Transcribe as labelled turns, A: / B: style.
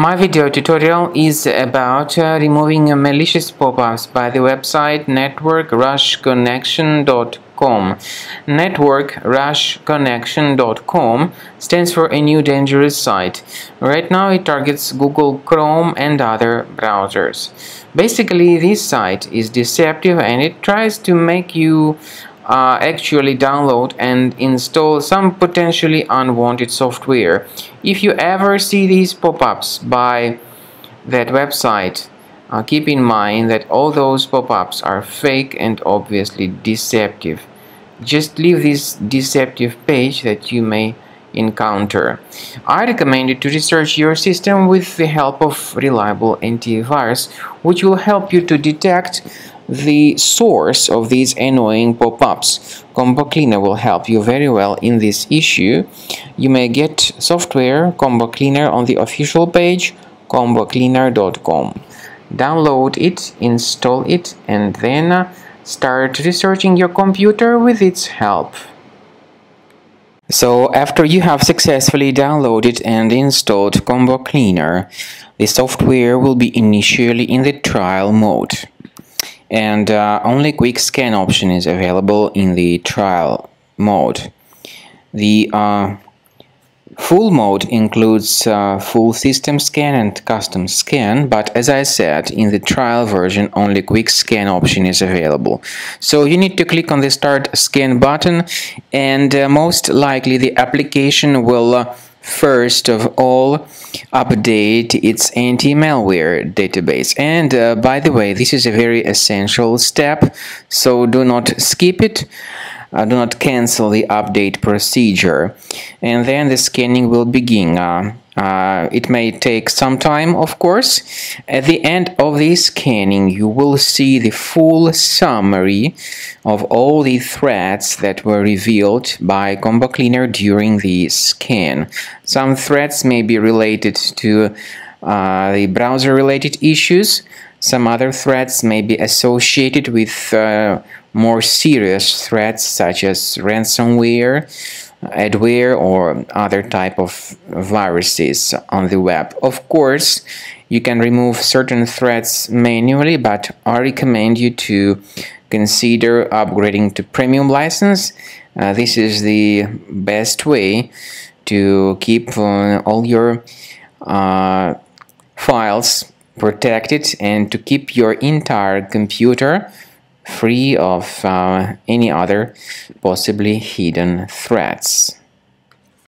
A: My video tutorial is about removing malicious pop-ups by the website networkrushconnection.com. Networkrushconnection.com stands for a new dangerous site. Right now it targets Google Chrome and other browsers. Basically, this site is deceptive and it tries to make you actually download and install some potentially unwanted software. If you ever see these pop-ups by that website, keep in mind that all those pop-ups are fake and obviously deceptive. Just leave this deceptive page that you may encounter. I recommend you to research your system with the help of reliable antivirus, which will help you to detect the source of these annoying pop-ups. Combo Cleaner will help you very well in this issue. You may get software Combo Cleaner on the official page combocleaner.com. Download it, install it, and then start researching your computer with its help. So after you have successfully downloaded and installed Combo Cleaner, the software will be initially in the trial mode. And only quick scan option is available in the trial mode. The full mode includes full system scan and custom scan, but as I said, in the trial version only quick scan option is available. So you need to click on the start scan button, and most likely the application will first of all update its anti-malware database. And by the way, this is a very essential step, so do not skip it. Do not cancel the update procedure, and then the scanning will begin. It may take some time, of course. At the end of the scanning, you will see the full summary of all the threats that were revealed by Combo Cleaner during the scan. Some threats may be related to the browser-related issues. Some other threats may be associated with more serious threats such as ransomware, adware, or other type of viruses on the web. Of course, you can remove certain threats manually, but I recommend you to consider upgrading to premium license. This is the best way to keep all your files protected and to keep your entire computer free of any other possibly hidden threats.